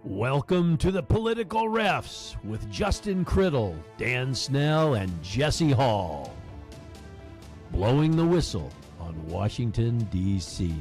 Welcome to the Political Refs with Justin Criddle, Dan Snell, and Jesse Hall. Blowing the whistle on Washington, D.C.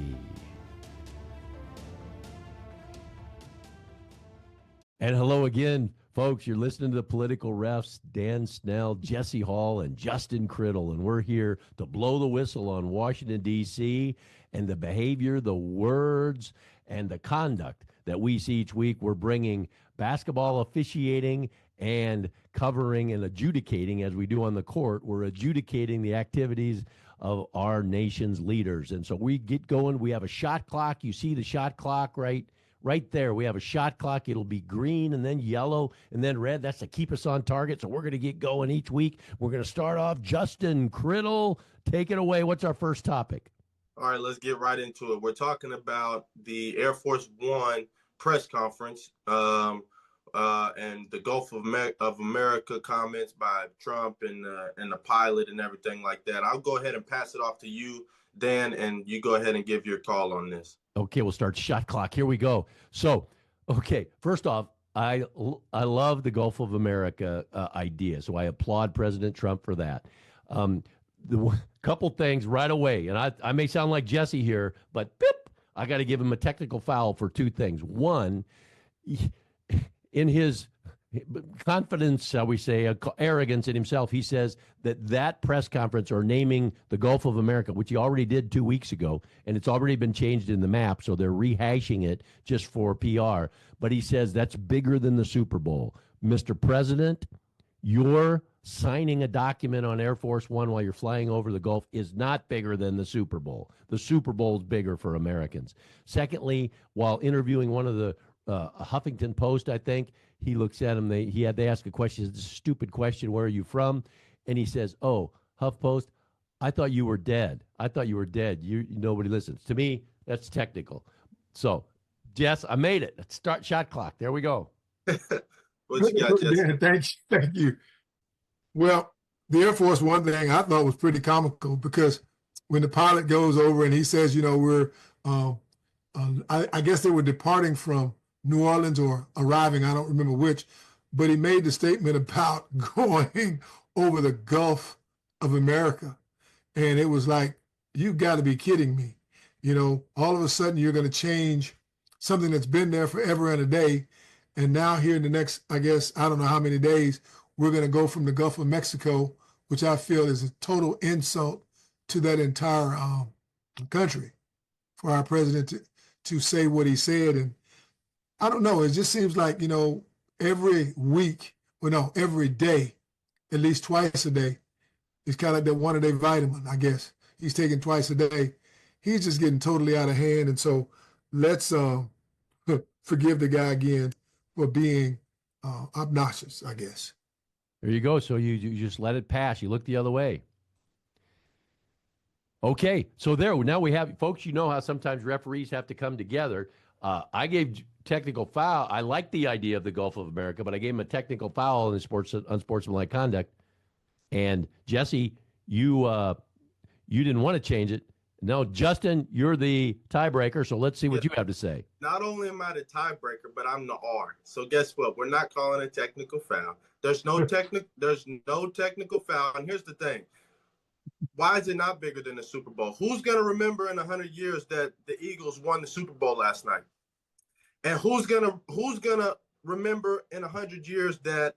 And hello again, folks. You're listening to the Political Refs, Dan Snell, Jesse Hall, and Justin Criddle. And we're here to blow the whistle on Washington, D.C. and the behavior, the words, and the conduct that we see each week. We're bringing basketball officiating and covering and adjudicating, as we do on the court. We're adjudicating the activities of our nation's leaders. And so we get going. We have a shot clock. You see the shot clock right there. We have a shot clock. It'll be green and then yellow and then red. That's to keep us on target. So we're going to get going each week. We're going to start off. Justin Criddle, take it away. What's our first topic? All right, let's get right into it. We're talking about the Air Force One press conference and the Gulf of America comments by Trump and the pilot and everything like that. I'll go ahead and pass it off to you, Dan, and you go ahead and give your call on this. Okay, we'll start shot clock. Here we go. So, okay, first off, I love the Gulf of America idea, so I applaud President Trump for that. The couple things right away, and I may sound like Jesse here, but I got to give him a technical foul for two things. One, in his confidence, shall we say, arrogance in himself, he says that press conference or naming the Gulf of America, which he already did 2 weeks ago, and it's already been changed in the map, so they're rehashing it just for PR. But he says that's bigger than the Super Bowl. Mr. President, you're signing a document on Air Force One while you're flying over the Gulf is not bigger than the Super Bowl. The Super Bowl is bigger for Americans. Secondly, while interviewing one of the Huffington Post, I think, he looks at him. They ask a question. It's a stupid question. Where are you from? And he says, "Oh, HuffPost, I thought you were dead. I thought you were dead. Nobody listens." To me, that's technical. So, Jess, I made it. Let's start shot clock. There we go. What you got, Jess? Thank you. Well, the Air Force One thing I thought was pretty comical because when the pilot goes over and he says, we're, I guess they were departing from New Orleans or arriving, I don't remember which, but he made the statement about going over the Gulf of America. And it was like, you got to be kidding me. All of a sudden you're going to change something that's been there forever and a day. And now here in the next, I guess, I don't know how many days, we're going to go from the Gulf of Mexico, which I feel is a total insult to that entire country for our president to say what he said. And I don't know, it just seems like, every week, every day, at least twice a day, it's kind of like that one-a-day vitamin, I guess. He's taking twice a day. He's just getting totally out of hand. And so let's forgive the guy again for being obnoxious, I guess. There you go. So you just let it pass. You look the other way. Okay, so now we have, folks, you know how sometimes referees have to come together. I gave technical foul. I like the idea of the Gulf of America, but I gave him a technical foul in unsportsmanlike conduct. And Jesse, you didn't want to change it. No, Justin, you're the tiebreaker, so let's see what you have to say. Not only am I the tiebreaker, but I'm the R. So guess what? We're not calling a technical foul. There's no technical foul. And here's the thing. Why is it not bigger than the Super Bowl? Who's going to remember in 100 years that the Eagles won the Super Bowl last night? And who's gonna remember in 100 years that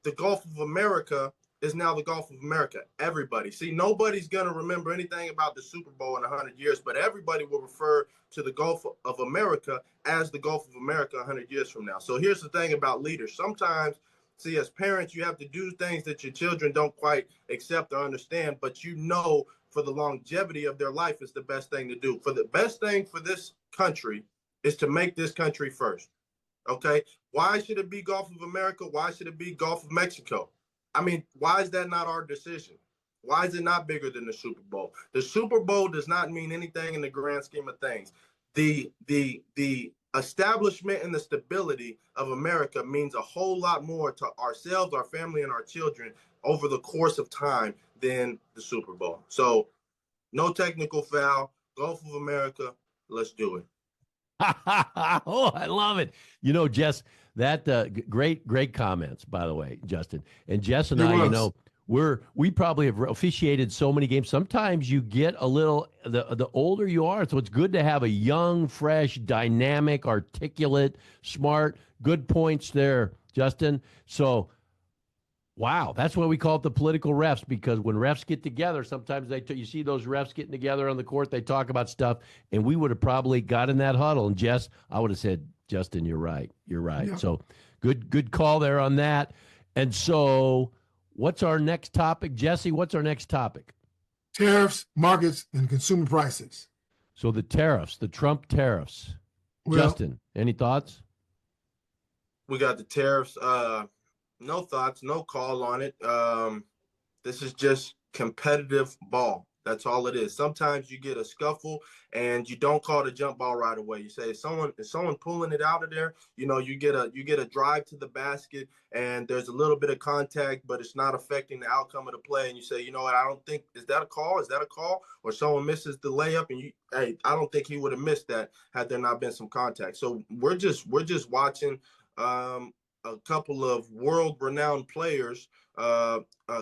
the Gulf of America is now the Gulf of America? Everybody. See, nobody's going to remember anything about the Super Bowl in 100 years, but everybody will refer to the Gulf of America as the Gulf of America 100 years from now. So here's the thing about leaders. Sometimes, see, as parents, you have to do things that your children don't quite accept or understand, but for the longevity of their life is the best thing to do. For the best thing for this country is to make this country first. Okay? Why should it be Gulf of America? Why should it be Gulf of Mexico? I mean, why is that not our decision? Why is it not bigger than the Super Bowl? The Super Bowl does not mean anything in the grand scheme of things. The establishment and the stability of America means a whole lot more to ourselves, our family, and our children over the course of time than the Super Bowl. So no technical foul, Gulf of America, let's do it. Oh, I love it. You know, Jess, that great comments, by the way, Justin. And Jess and It I, was. we probably have officiated so many games. Sometimes you get a little the older you are, so it's good to have a young, fresh, dynamic, articulate, smart, good points there, Justin. So wow, that's why we call it the political refs, because when refs get together, sometimes you see those refs getting together on the court, they talk about stuff, and we would have probably got in that huddle. And Jess, I would have said, Justin, you're right. You're right. Yeah. So good call there on that. And so what's our next topic? Jesse, what's our next topic? Tariffs, markets, and consumer prices. So the tariffs, the Trump tariffs. Well, Justin, any thoughts? We got the tariffs. No thoughts, no call on it. This is just competitive ball. That's all it is. Sometimes you get a scuffle and you don't call the jump ball right away. You say, is someone pulling it out of there? You get a drive to the basket and there's a little bit of contact, but it's not affecting the outcome of the play. And you say, you know what, I don't think, is that a call? Is that a call? Or someone misses the layup and I don't think he would have missed that had there not been some contact. So we're just watching a couple of world-renowned players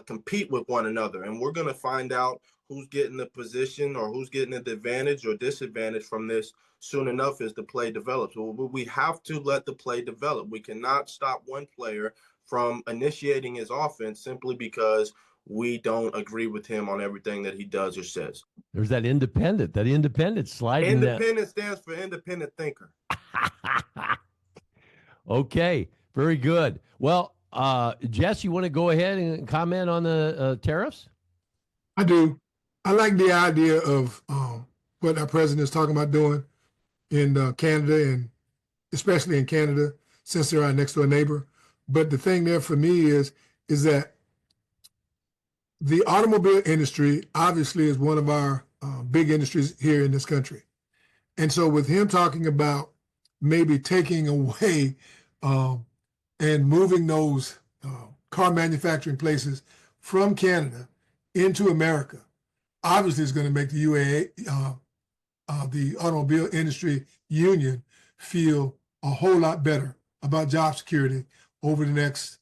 compete with one another, and we're going to find out who's getting the position or who's getting the advantage or disadvantage from this soon enough as the play develops. We have to let the play develop. We cannot stop one player from initiating his offense simply because we don't agree with him on everything that he does or says. There's that independent sliding. Independent stands for independent thinker. Okay. Very good. Well, Jess, you want to go ahead and comment on the tariffs? I do. I like the idea of what our president is talking about doing in Canada, and especially in Canada, since they're our next door neighbor. But the thing there for me is that the automobile industry obviously is one of our big industries here in this country. And so with him talking about maybe taking away and moving those car manufacturing places from Canada into America, obviously is going to make the UAA, the Automobile Industry Union, feel a whole lot better about job security over the next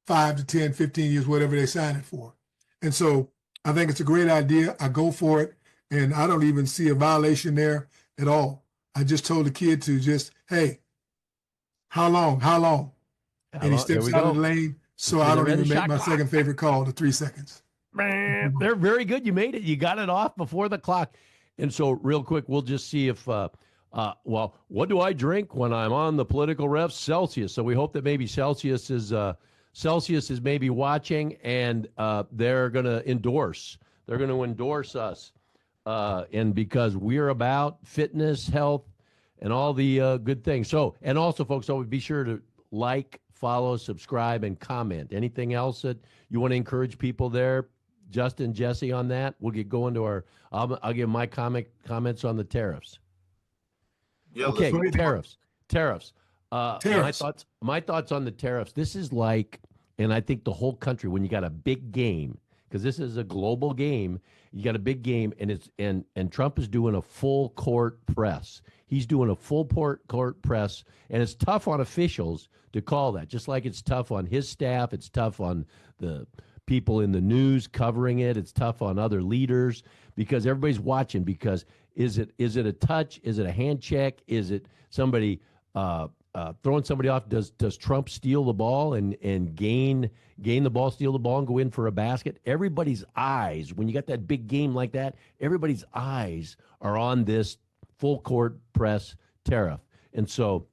5 to 10, 15 years, whatever they sign it for. And so I think it's a great idea. I go for it. And I don't even see a violation there at all. I just told the kid to just, hey, how long? And he steps out of the lane, so I don't even make my second favorite call to 3 seconds. Man, they're very good. You made it. You got it off before the clock. And so real quick, we'll just see if, well, what do I drink when I'm on the political refs? Celsius. So we hope that maybe Celsius is maybe watching, and they're going to endorse. They're going to endorse us. And because we're about fitness, health, and all the good things. So, and also, folks, always be sure to like, follow, subscribe, and comment. Anything else that you want to encourage people there, Justin, Jesse, on that? We'll get going to our. I'll give my comments on the tariffs. Yeah, okay, tariffs. Tariffs. My thoughts on the tariffs. This is like, and I think the whole country, when you got a big game, because this is a global game, you got a big game, and it's and Trump is doing a full court press. He's doing a full court press, and it's tough on officials to call that. Just like it's tough on his staff, it's tough on the people in the news covering it. It's tough on other leaders because everybody's watching. Because is it a touch? Is it a hand check? Is it somebody throwing somebody off? Does Trump steal the ball and gain the ball, steal the ball, and go in for a basket? Everybody's eyes, when you got that big game like that, everybody's eyes are on this full court press tariff. And so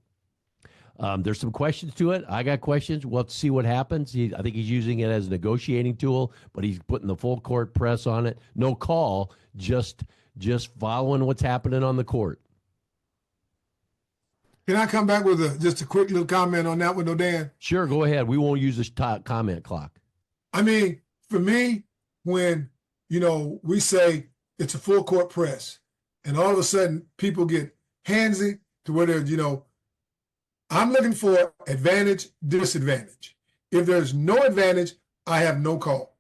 there's some questions to it. I got questions. We'll see what happens. I think he's using it as a negotiating tool, but he's putting the full court press on it. No call, just following what's happening on the court. Can I come back with just a quick little comment on that one, though, Dan? Sure, go ahead. We won't use the comment clock. I mean, for me, when, we say it's a full court press, and all of a sudden people get handsy to where they're, I'm looking for advantage, disadvantage. If there's no advantage, I have no call.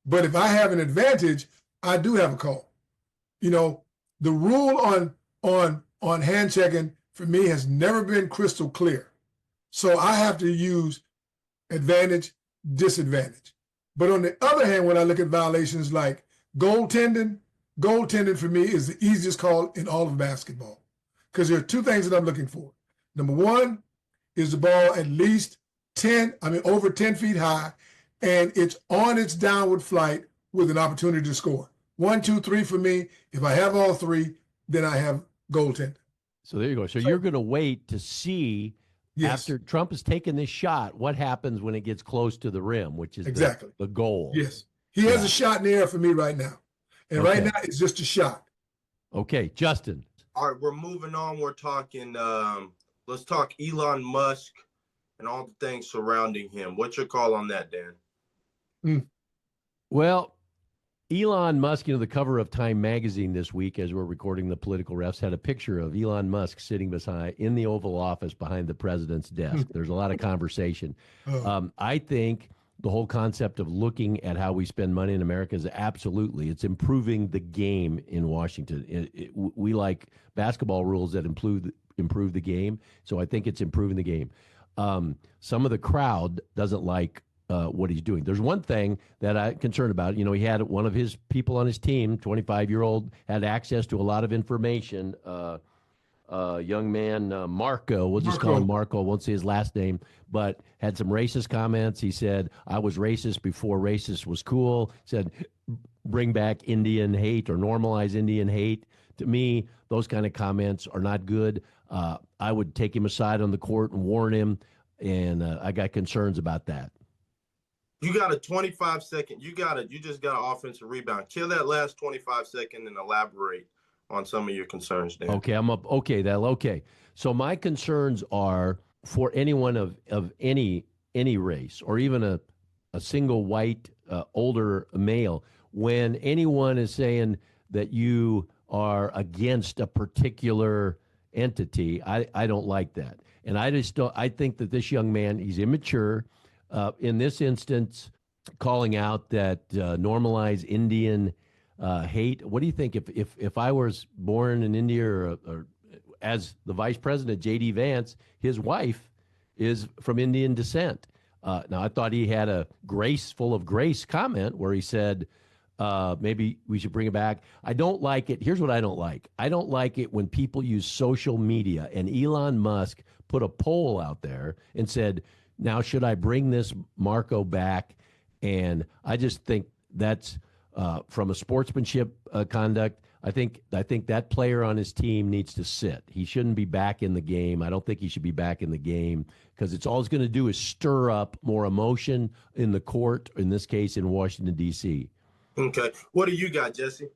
But if I have an advantage, I do have a call. The rule on hand checking for me has never been crystal clear. So I have to use advantage, disadvantage. But on the other hand, when I look at violations like goaltending for me is the easiest call in all of basketball. Because there are two things that I'm looking for. Number one is the ball at least over 10 feet high, and it's on its downward flight with an opportunity to score. 1, 2, 3 for me. If I have all three, then I have goaltending. So there you go. So you're going to wait to see after Trump has taken this shot, what happens when it gets close to the rim, which is exactly the goal. Yes. He has a shot in the air for me right now. And right now it's just a shot. Okay, Justin. All right, we're moving on. We're talking, let's talk Elon Musk and all the things surrounding him. What's your call on that, Dan? Well, Elon Musk, the cover of Time magazine this week, as we're recording the political refs, had a picture of Elon Musk sitting in the Oval Office behind the president's desk. There's a lot of conversation. I think the whole concept of looking at how we spend money in America is it's improving the game in Washington. We like basketball rules that improve the game, so I think it's improving the game. Some of the crowd doesn't like what he's doing. There's one thing that I'm concerned about. He had one of his people on his team, 25-year-old, had access to a lot of information. Young man, Marco, we'll just call him Marco, won't say his last name, but had some racist comments. He said, I was racist before racist was cool. Said, bring back Indian hate or normalize Indian hate. To me, those kind of comments are not good. I would take him aside on the court and warn him, and I got concerns about that. You got a 25-second. You just got an offensive rebound. Kill that last 25-second and elaborate on some of your concerns, Dan. Okay, I'm up. Okay. So my concerns are for anyone of any race, or even a single white older male. When anyone is saying that you are against a particular entity, I don't like that, and I think that this young man, he's immature. In this instance, calling out that normalize Indian hate. What do you think if I was born in India or as the vice president, J.D. Vance, his wife is from Indian descent. Now, I thought he had a full of grace comment where he said, maybe we should bring it back. I don't like it. Here's what I don't like. I don't like it when people use social media, and Elon Musk put a poll out there and said, now, should I bring this Marco back? And I just think that's from a sportsmanship conduct. I think that player on his team needs to sit. He shouldn't be back in the game. I don't think he should be back in the game because it's all it's going to do is stir up more emotion in the court, in this case in Washington, D.C. Okay. What do you got, Jesse?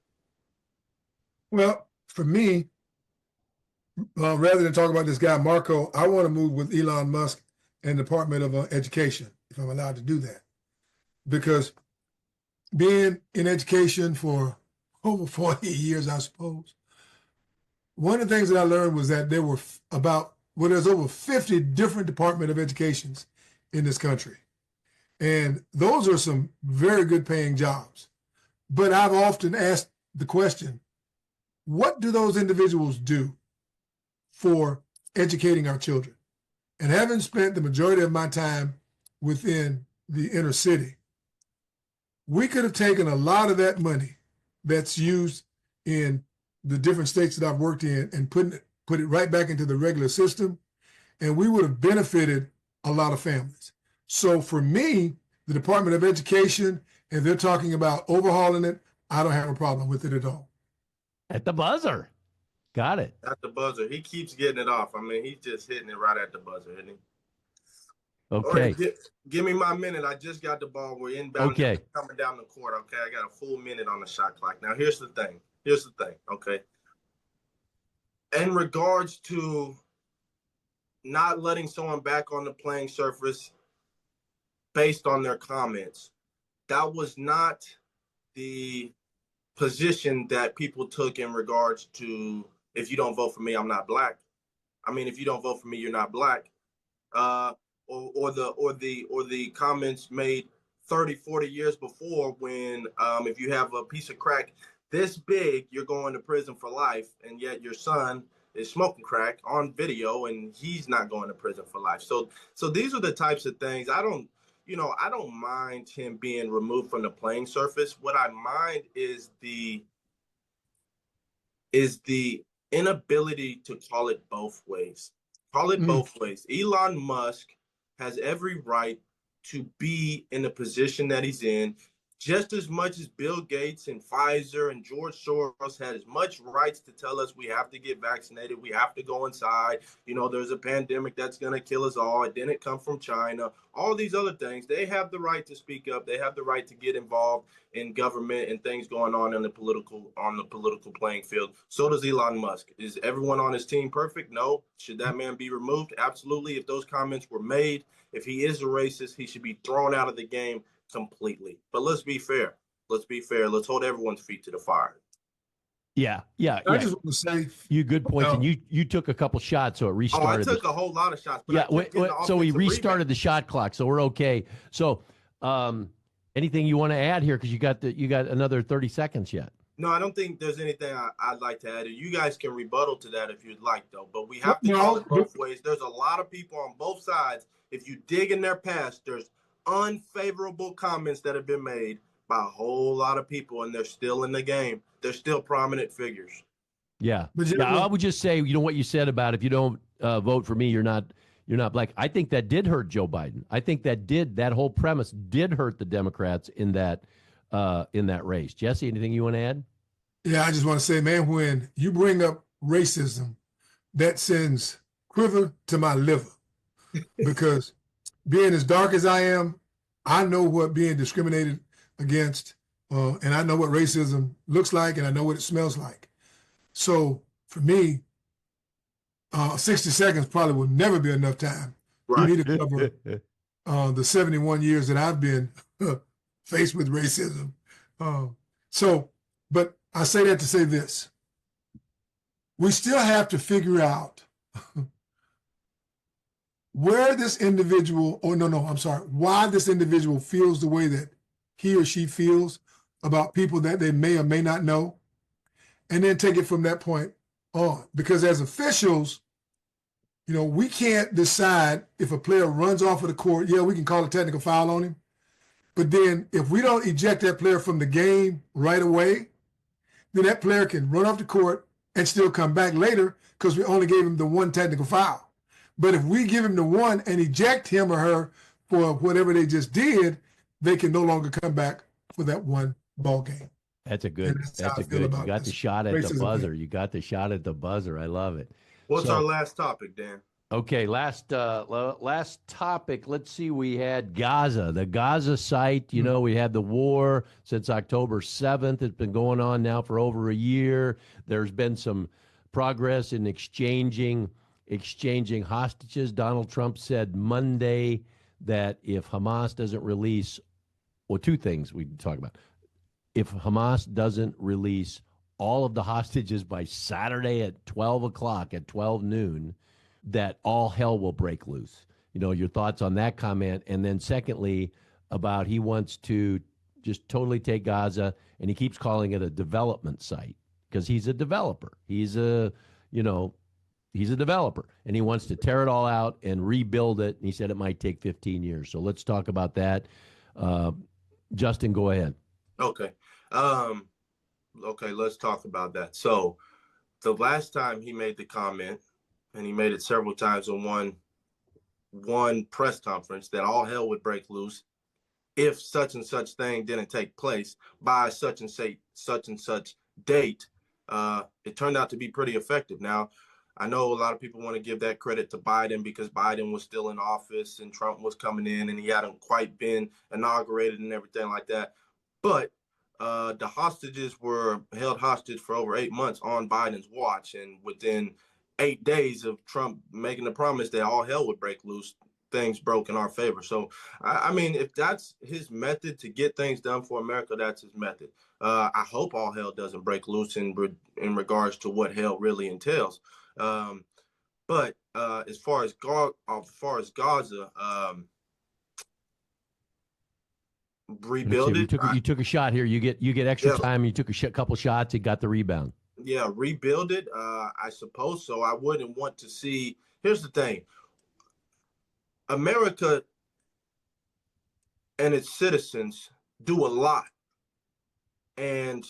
Well, for me, rather than talk about this guy, Marco, I want to move with Elon Musk and Department of Education, if I'm allowed to do that. Because being in education for over 40 years, I suppose, one of the things that I learned was that there's over 50 different Department of Educations in this country. And those are some very good paying jobs. But I've often asked the question, what do those individuals do for educating our children? And having spent the majority of my time within the inner city, we could have taken a lot of that money that's used in the different states that I've worked in and put it right back into the regular system, and we would have benefited a lot of families. So for me, the Department of Education, and they're talking about overhauling it, I don't have a problem with it at all. At the buzzer. Got it. At the buzzer. He keeps getting it off. I mean, he's just hitting it right at the buzzer, isn't he? Okay. Right, give me my minute. I just got the ball. We're inbound. Okay. Coming down the court. Okay. I got a full minute on the shot clock. Now, here's the thing. Okay. In regards to not letting someone back on the playing surface based on their comments, that was not the position that people took in regards to, if you don't vote for me, I'm not black. I mean, if you don't vote for me, you're not black. Or the comments made 30, 40 years before when if you have a piece of crack this big, you're going to prison for life, and yet your son is smoking crack on video, and he's not going to prison for life. So these are the types of things I don't mind him being removed from the playing surface. What I mind is the inability to call it both ways. Call it both ways. Elon Musk has every right to be in the position that he's in, just as much as Bill Gates and Pfizer and George Soros had as much rights to tell us we have to get vaccinated, we have to go inside, there's a pandemic that's going to kill us all, it didn't come from China, all these other things. They have the right to speak up. They have the right to get involved in government and things going on in the political playing field. So does Elon Musk. Is everyone on his team perfect? No. Should that man be removed? Absolutely. If those comments were made, if he is a racist, he should be thrown out of the game completely. But let's be fair. Let's hold everyone's feet to the fire. Yeah. I just want to say, you good points, and you took a couple shots, so it restarted. I took a whole lot of shots. But so we restarted the shot clock, so we're okay. So, anything you want to add here, because you got another 30 seconds yet? No, I don't think there's anything I'd like to add. You guys can rebuttal to that if you'd like, though. But we have to call it both ways. There's a lot of people on both sides. If you dig in their past, there's unfavorable comments that have been made by a whole lot of people, and they're still in the game. They're still prominent figures. Yeah. I would just say, what you said about if you don't vote for me, you're not black. I think that did hurt Joe Biden. I think that whole premise did hurt the Democrats in that race. Jesse, anything you want to add? Yeah, I just want to say, man, when you bring up racism, that sends quiver to my liver, because being as dark as I am, I know what being discriminated against, and I know what racism looks like, and I know what it smells like. So for me, 60 seconds probably will never be enough time for me to cover the 71 years that I've been faced with racism. But I say that to say this. We still have to figure out where this individual, why this individual feels the way that he or she feels about people that they may or may not know, and then take it from that point on. Because as officials, we can't decide if a player runs off of the court. Yeah, we can call a technical foul on him. But then if we don't eject that player from the game right away, then that player can run off the court and still come back later because we only gave him the one technical foul. But if we give him the one and eject him or her for whatever they just did, they can no longer come back for that one ball game. That's a good. You got the shot at the buzzer. You got the shot at the buzzer. I love it. What's our last topic, Dan? Okay, last topic. Let's see. We had Gaza, the Gaza site. We had the war since October 7th. It's been going on now for over a year. There's been some progress in exchanging hostages. Donald Trump said Monday that if Hamas doesn't release, two things we talk about. If Hamas doesn't release all of the hostages by Saturday at 12 o'clock, at 12 noon, that all hell will break loose. Your thoughts on that comment. And then secondly, about he wants to just totally take Gaza, and he keeps calling it a development site because he's a developer. He's a developer, and he wants to tear it all out and rebuild it. And he said it might take 15 years. So let's talk about that. Justin, go ahead. Okay. Let's talk about that. So the last time he made the comment, and he made it several times on one press conference, that all hell would break loose if such and such thing didn't take place by such and such date. It turned out to be pretty effective. Now, I know a lot of people want to give that credit to Biden because Biden was still in office and Trump was coming in and he hadn't quite been inaugurated and everything like that. But the hostages were held hostage for over 8 months on Biden's watch. And within 8 days of Trump making the promise that all hell would break loose, things broke in our favor. So, I mean, if that's his method to get things done for America, that's his method. I hope all hell doesn't break loose in regards to what hell really entails. But as far as Gaza, rebuild it. You took a shot here. You get extra time. You took a couple shots. You got the rebound. Yeah, rebuild it. I suppose so. I wouldn't want to see. Here's the thing: America and its citizens do a lot and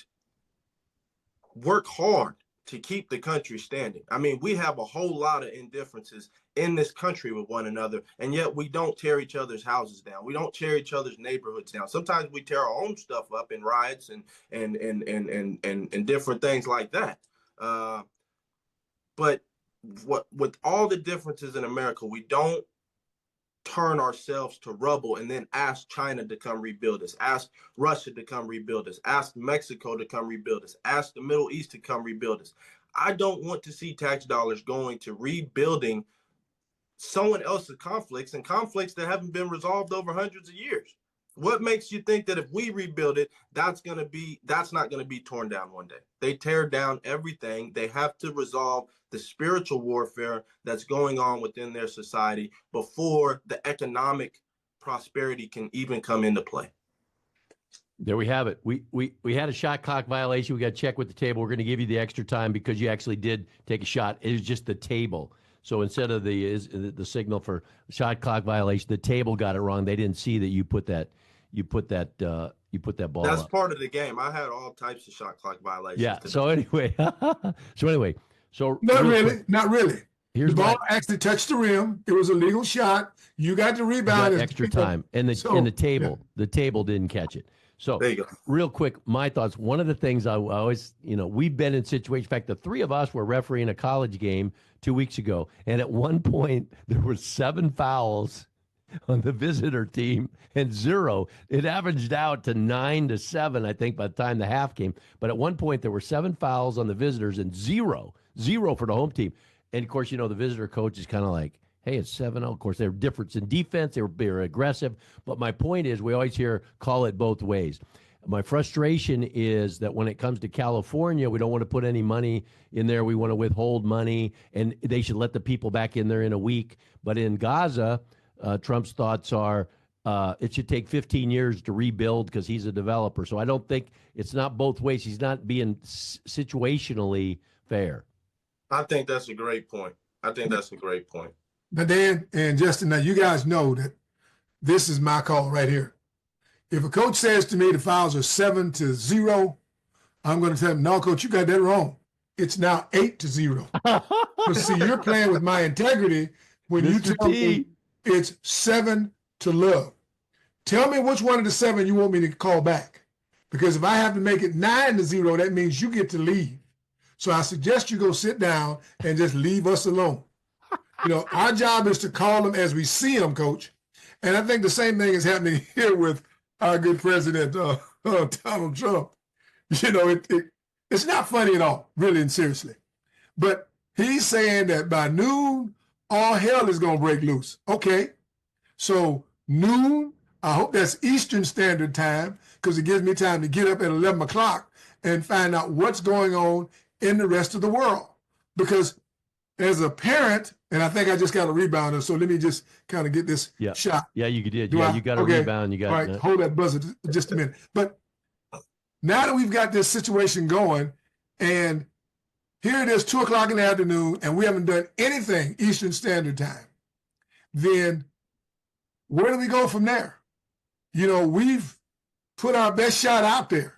work hard to keep the country standing. I mean, we have a whole lot of indifferences in this country with one another, and yet we don't tear each other's houses down. We don't tear each other's neighborhoods down. Sometimes we tear our own stuff up in riots and different things like that. But what with all the differences in America, we don't turn ourselves to rubble and then ask China to come rebuild us, ask Russia to come rebuild us, ask Mexico to come rebuild us, ask the Middle East to come rebuild us. I don't want to see tax dollars going to rebuilding someone else's conflicts and conflicts that haven't been resolved over hundreds of years. What makes you think that if we rebuild it, that's not going to be torn down one day? They tear down everything. They have to resolve the spiritual warfare that's going on within their society before the economic prosperity can even come into play. There we have it. We had a shot clock violation. We got to check with the table. We're going to give you the extra time because you actually did take a shot. It was just the table. So instead of the signal for shot clock violation, the table got it wrong. They didn't see that you put that ball. That's up. Part of the game. I had all types of shot clock violations. Yeah. Today. So anyway, not really. Here's the ball actually touched the rim. It was a legal shot. You got the rebound. Extra time, and the table didn't catch it. So there you go. Real quick, my thoughts. One of the things I always, we've been in situations. In fact, the three of us were refereeing a college game 2 weeks ago, and at one point there were 7 fouls on the visitor team and 0. It averaged out to 9-7, I think, by the time the half came. But at one point there were 7 fouls on the visitors and 0 for the home team. And of course, the visitor coach is kind of like, hey, it's 7-0. Of course, there were difference in defense. They were aggressive. But my point is, we always hear call it both ways. My frustration is that when it comes to California, we don't want to put any money in there. We want to withhold money, and they should let the people back in there in a week. But in Gaza, Trump's thoughts are it should take 15 years to rebuild because he's a developer. So I don't think it's not both ways. He's not being situationally fair. I think that's a great point. Now, Dan and Justin, now you guys know that this is my call right here. If a coach says to me the fouls are 7-0, I'm going to tell him, no, coach, you got that wrong. It's now 8-0. But see, you're playing with my integrity when you tell me it's 7 to love. Tell me which one of the 7 you want me to call back. Because if I have to make it 9-0, that means you get to leave. So I suggest you go sit down and just leave us alone. Our job is to call them as we see them, Coach. And I think the same thing is happening here with our good president, Donald Trump. It's not funny at all, really and seriously. But he's saying that by noon, all hell is going to break loose. Okay, so noon, I hope that's Eastern Standard Time, because it gives me time to get up at 11 o'clock and find out what's going on in the rest of the world. Because as a parent, and I think I just got a rebounder, so let me just kind of get this shot. Yeah, you did. You got a rebound. You got all right, hold that buzzer just a minute. But now that we've got this situation going, and here it is, 2 o'clock in the afternoon, and we haven't done anything Eastern Standard Time, then where do we go from there? We've put our best shot out there.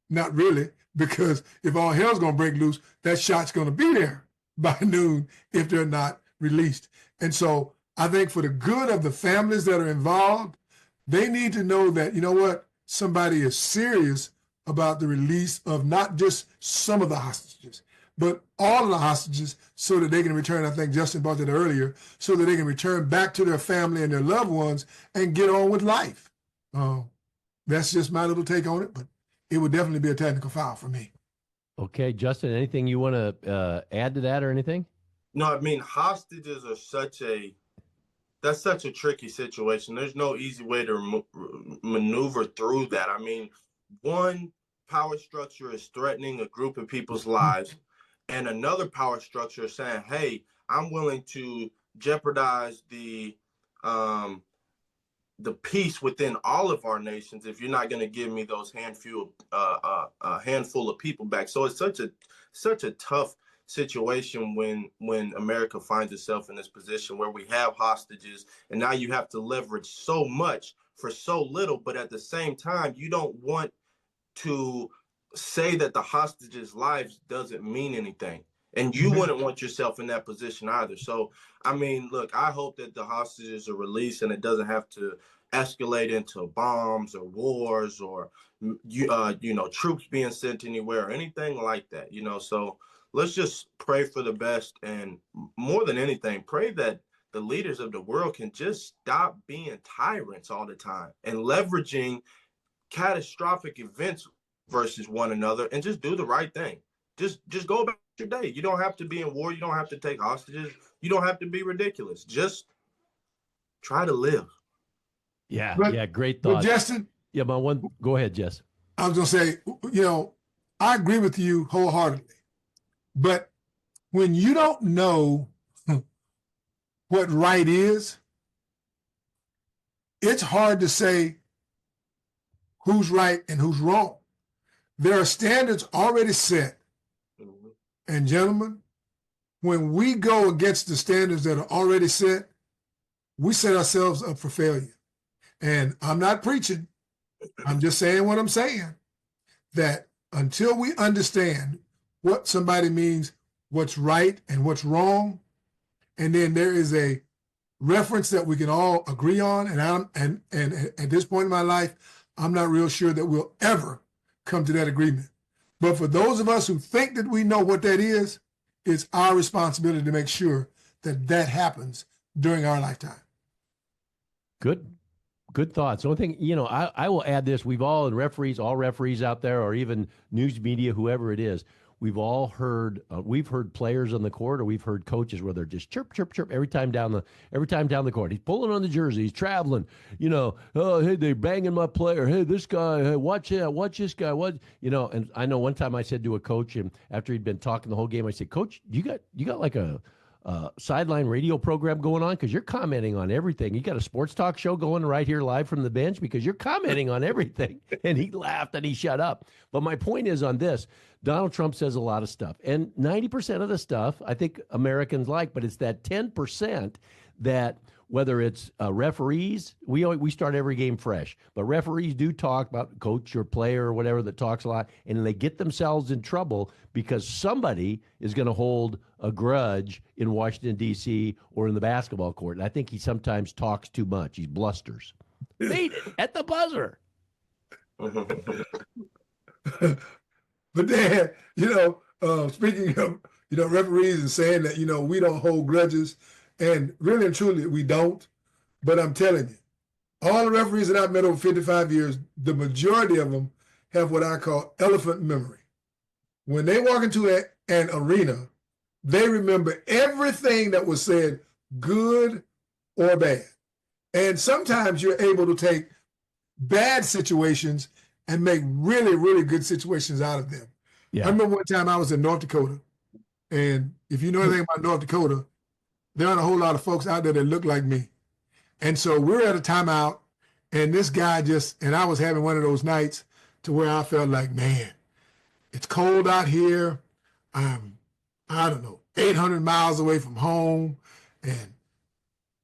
Not really, because if all hell's going to break loose, that shot's going to be there by noon if they're not released. And so I think for the good of the families that are involved, they need to know that, somebody is serious about the release of not just some of the hostages, but all of the hostages so that they can return, I think Justin brought that earlier, so that they can return back to their family and their loved ones and get on with life. That's just my little take on it, but it would definitely be a technical foul for me. Okay, Justin, anything you want to add to that or anything? No, I mean, hostages are such a tricky situation. There's no easy way to maneuver through that. I mean, one power structure is threatening a group of people's lives, and another power structure is saying, hey, I'm willing to jeopardize the the peace within all of our nations if you're not going to give me those handful of people back. So it's such a tough situation when America finds itself in this position where we have hostages, and now you have to leverage so much for so little. But at the same time, you don't want to say that the hostages' lives doesn't mean anything. And you wouldn't want yourself in that position either. So, I mean, look, I hope that the hostages are released and it doesn't have to escalate into bombs or wars or, troops being sent anywhere or anything like that, So let's just pray for the best. And more than anything, pray that the leaders of the world can just stop being tyrants all the time and leveraging catastrophic events versus one another and just do the right thing. Just go about your day. You don't have to be in war. You don't have to take hostages. You don't have to be ridiculous. Just try to live. Yeah, But- great But thought. Justin, Yeah, go ahead, Jess. I was going to say, I agree with you wholeheartedly. But when you don't know what right is, it's hard to say who's right and who's wrong. There are standards already set. And gentlemen, when we go against the standards that are already set, we set ourselves up for failure. And I'm not preaching. I'm just saying what I'm saying, that until we understand what somebody means, what's right and what's wrong, and then there is a reference that we can all agree on, and at this point in my life, I'm not real sure that we'll ever come to that agreement. But for those of us who think that we know what that is, it's our responsibility to make sure that that happens during our lifetime. Good thoughts. The only thing, I will add this. We've all, all referees out there, or even news media, whoever it is, we've all heard, we've heard players on the court, or we've heard coaches where they're just chirp, chirp, chirp every time down the court. He's pulling on the jersey. He's traveling, oh, hey, they're banging my player. Hey, this guy, hey, watch this guy. And I know one time I said to a coach, and after he'd been talking the whole game, I said, Coach, you got like a sideline radio program going on, because you're commenting on everything. You got a sports talk show going right here live from the bench because you're commenting on everything. And he laughed and he shut up. But my point is on this, Donald Trump says a lot of stuff, and 90% of the stuff I think Americans like, but it's that 10% that, whether it's referees, we start every game fresh, but referees do talk about coach or player or whatever that talks a lot, and they get themselves in trouble because somebody is going to hold a grudge in Washington, D.C. or in the basketball court. And I think he sometimes talks too much. He blusters. Made it at the buzzer. But then, speaking of, referees and saying that, we don't hold grudges, and really and truly we don't. But I'm telling you, all the referees that I've met over 55 years, the majority of them have what I call elephant memory. When they walk into an arena, they remember everything that was said, good or bad. And sometimes you're able to take bad situations and make really, really good situations out of them. Yeah. I remember one time I was in North Dakota, and if you know anything about North Dakota, there aren't a whole lot of folks out there that look like me. And so we're at a timeout, and this guy and I was having one of those nights to where I felt like, man, it's cold out here. I'm, 800 miles away from home, and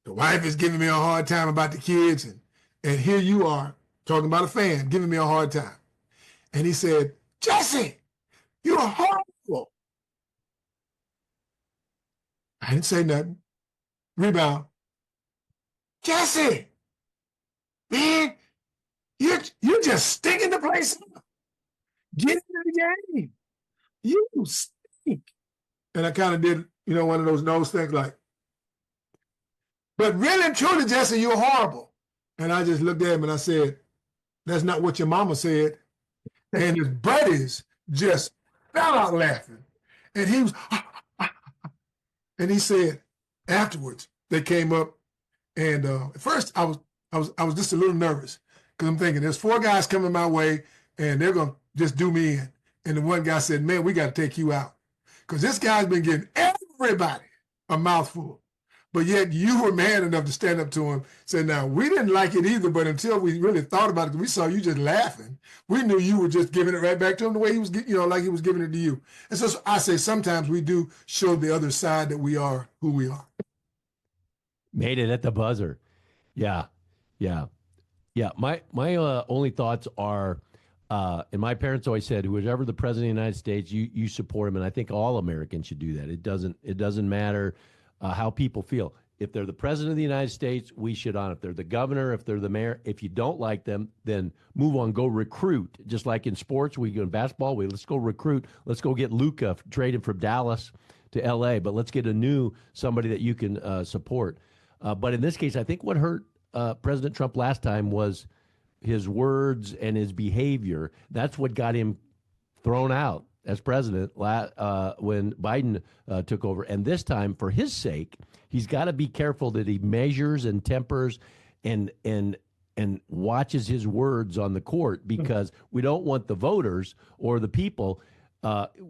the wife is giving me a hard time about the kids, and here you are talking about a fan giving me a hard time. And he said, Jesse, you're horrible. I didn't say nothing. Rebound. Jesse, man, you're just stinking the place up. Get into the game. You stink. And I kind of did, one of those nose things like, but really and truly, Jesse, you're horrible. And I just looked at him and I said, that's not what your mama said. And his buddies just fell out laughing. And he was, and he said, afterwards, they came up, and at first I was just a little nervous, because I'm thinking there's 4 guys coming my way, and they're gonna just do me in. And the one guy said, man, we got to take you out, because this guy's been giving everybody a mouthful. but yet you were man enough to stand up to him, say, now, we didn't like it either, but until we really thought about it, we saw you just laughing. We knew you were just giving it right back to him the way he was, like he was giving it to you. And so I say sometimes we do show the other side that we are who we are. Made it at the buzzer. Yeah. Yeah. Yeah. My only thoughts are, and my parents always said, whoever the president of the United States, you support him. And I think all Americans should do that. It doesn't matter how people feel. If they're the president of the United States, we should honor. If they're the governor, if they're the mayor, if you don't like them, then move on, go recruit. Just like in sports, we go in basketball, let's go recruit. Let's go get Luka, trade him from Dallas to LA, but let's get somebody that you can support. But in this case, I think what hurt President Trump last time was his words and his behavior. That's what got him thrown out as president when Biden took over. And this time, for his sake, he's got to be careful that he measures and tempers and watches his words on the court, because we don't want the voters or the people,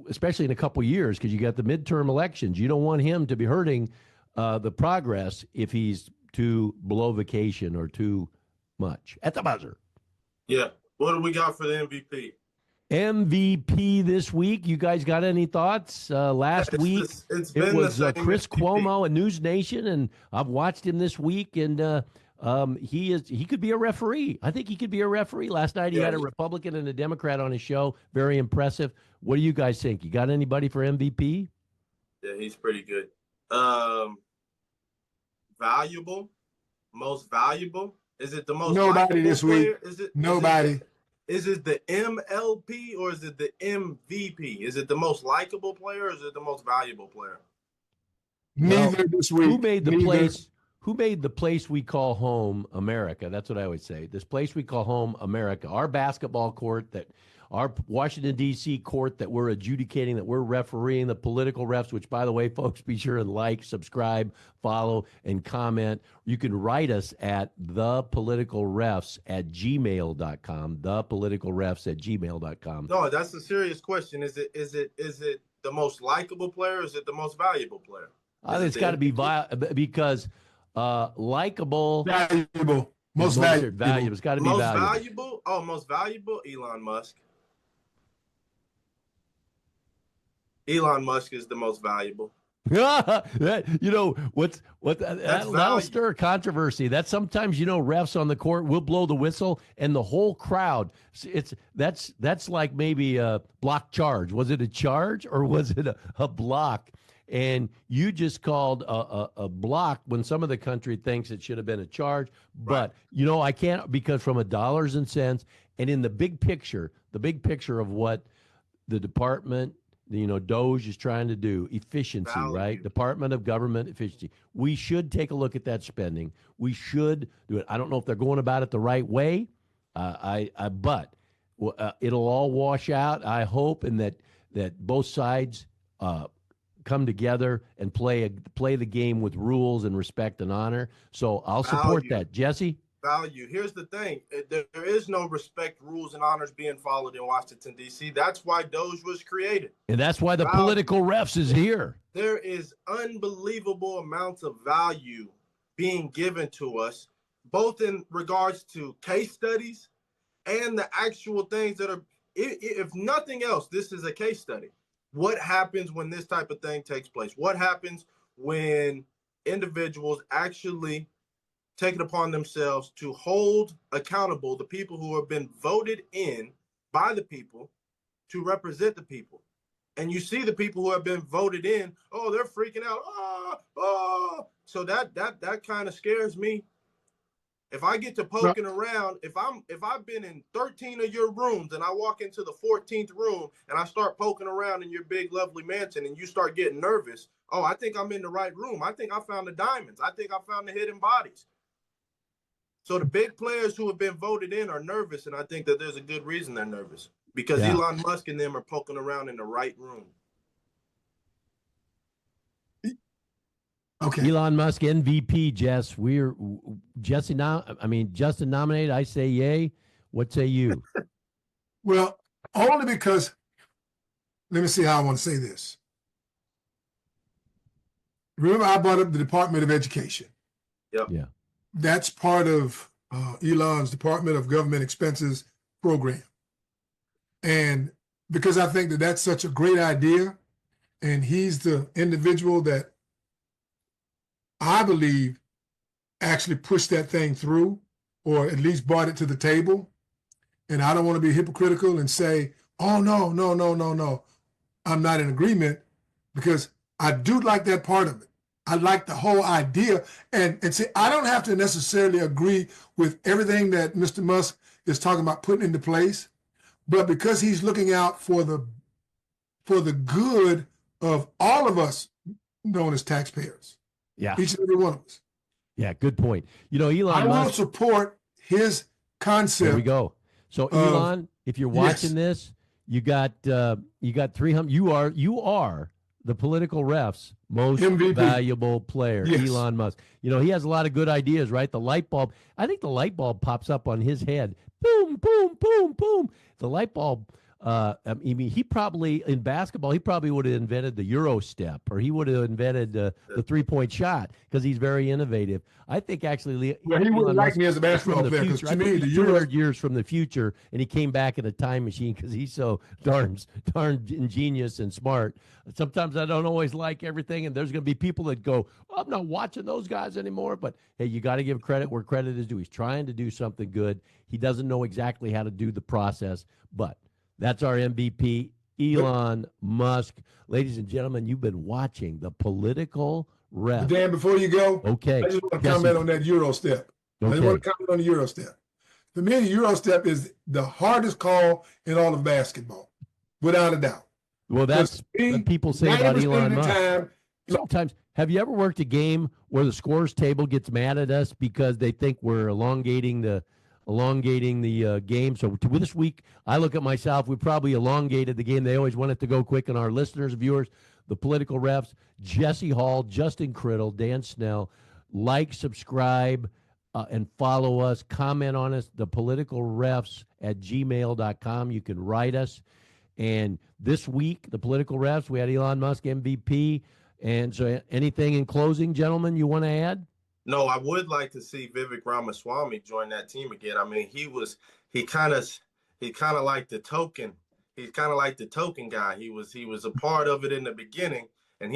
especially in a couple years, because you got the midterm elections. You don't want him to be hurting the progress if he's too below vacation or too much. At the buzzer. Yeah. What do we got for the MVP? MVP this week. You guys got any thoughts? Last week it was Chris Cuomo at News Nation, and I've watched him this week, and he could be a referee. I think he could be a referee. Last night he had a Republican and a Democrat on his show. Very impressive. What do you guys think? You got anybody for MVP? Yeah, he's pretty good. Valuable, most valuable. Is it the most? Nobody this week. Nobody. Is it the MLP or is it the MVP? Is it the most likable player or is it the most valuable player? Neither this week. Who made the place we call home America? That's what I always say. This place we call home America. Our basketball court, our Washington, D.C. court that we're adjudicating, that we're refereeing, the political refs, which, by the way, folks, be sure and like, subscribe, follow, and comment. You can write us at thepoliticalrefs@gmail.com, thepoliticalrefs@gmail.com. No, that's a serious question. Is it the most likable player or is it the most valuable player? I think it's got to be because likable. Valuable. Most valuable. It's got to be valuable. Most valuable? Oh, most valuable? Elon Musk. Elon Musk is the most valuable. That'll stir controversy. That sometimes, refs on the court will blow the whistle and the whole crowd. That's like maybe a block charge. Was it a charge or was it a block? And you just called a block when some of the country thinks it should have been a charge. But, I can't, because from a dollars and cents and in the big picture of what the department, DOGE is trying to do, efficiency, right? Department of Government Efficiency. We should take a look at that spending. We should do it. I don't know if they're going about it the right way, but it'll all wash out, I hope, and that both sides come together and play the game with rules and respect and honor. So I'll support that. Jesse? Value. Here's the thing. There is no respect, rules, and honors being followed in Washington, D.C. That's why DOGE was created. And that's why the political refs is here. There is unbelievable amounts of value being given to us, both in regards to case studies and the actual things that are, if nothing else, this is a case study. What happens when this type of thing takes place? What happens when individuals actually take it upon themselves to hold accountable the people who have been voted in by the people to represent the people? And you see the people who have been voted in, they're freaking out. So that kind of scares me. If I get to poking around, if I've been in 13 of your rooms and I walk into the 14th room and I start poking around in your big, lovely mansion and you start getting nervous, I think I'm in the right room. I think I found the diamonds. I think I found the hidden bodies. So the big players who have been voted in are nervous, and I think that there's a good reason they're nervous, because Elon Musk and them are poking around in the right room. Okay. Elon Musk MVP, Jess. Justin nominated. I say yay. What say you? Well, only because, let me see how I want to say this. remember I brought up the Department of Education. Yep. Yeah. That's part of Elon's Department of Government Expenses program. And because I think that that's such a great idea, and he's the individual that I believe actually pushed that thing through, or at least brought it to the table. And I don't want to be hypocritical and say, oh, no, I'm not in agreement, because I do like that part of it. I like the whole idea. And see, I don't have to necessarily agree with everything that Mr. Musk is talking about putting into place, but because he's looking out for the good of all of us known as taxpayers. Yeah. Each and every one of us. Yeah, good point. You know, Elon I Musk. won't support his concept. There we go. So Elon, if you're watching this, you got 300. You are the political ref's most MVP. valuable player, Yes. Elon Musk. You know, he has a lot of good ideas, right? The light bulb. I think the light bulb pops up on his head. Boom, boom, boom, boom. The light bulb. I mean, he probably in basketball, he probably would have invented the Euro step, or he would have invented the 3-point shot, because he's very innovative. I think actually, Well, he wouldn't like me as a from basketball the player, because future. to I think me, the he's Euro. 200 years from the future, and he came back in a time machine because he's so darn ingenious and smart. Sometimes I don't always like everything, and there's going to be people that go, oh, I'm not watching those guys anymore. But hey, you got to give credit where credit is due. He's trying to do something good. He doesn't know exactly how to do the process, but that's our MVP, Elon Musk. Ladies and gentlemen, you've been watching the Political Ref. Dan, before you go, Okay. I just want to comment on that Euro step. I just want to comment on the Euro step. For me, the Euro step is the hardest call in all of basketball, without a doubt. Well, that's what people say about 90% Elon of the Musk. time, Sometimes, have you ever worked a game where the scores table gets mad at us because they think we're elongating the game? So this week, I look at myself. We probably elongated the game. They always want it to go quick. And our listeners, viewers, the Political Refs, Jesse Hall, Justin Criddle, Dan Snell, like, subscribe, and follow us. Comment on us. The Political Refs at gmail.com. You can write us. And this week, the Political Refs, we had Elon Musk MVP. And so, anything in closing, gentlemen, you want to add? No, I would like to see Vivek Ramaswamy join that team again. I mean, he kind of like the token. He's kind of like the token guy. He was a part of it in the beginning, and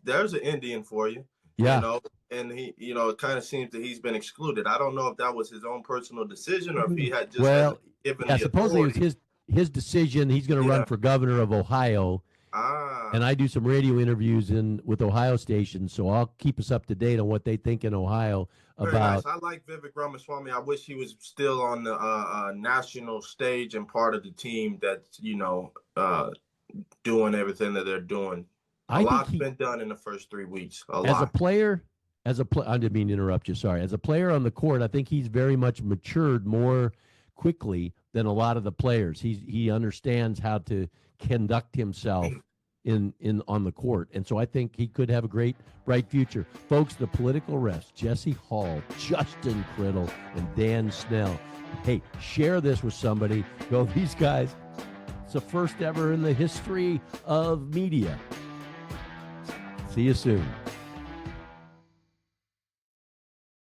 there's an Indian for you. Yeah. You know, and it kind of seems that he's been excluded. I don't know if that was his own personal decision or if he had just given the supposedly authority. it was his decision. He's going to run for governor of Ohio. And I do some radio interviews with Ohio stations, so I'll keep us up to date on what they think in Ohio Very about. nice. I like Vivek Ramaswamy. I wish he was still on the national stage and part of the team that's doing everything that they're doing. A lot's been done in the first 3 weeks. As a player, I didn't mean to interrupt you. Sorry. As a player on the court, I think he's very much matured more quickly than a lot of the players. He understands how to conduct himself on the court, and so I think he could have a great, bright future. Folks, the Political Refs, Jesse Hall, Justin Criddle, and Dan Snell. Hey, share this with somebody. Go, these guys, it's the first ever in the history of media. See you soon.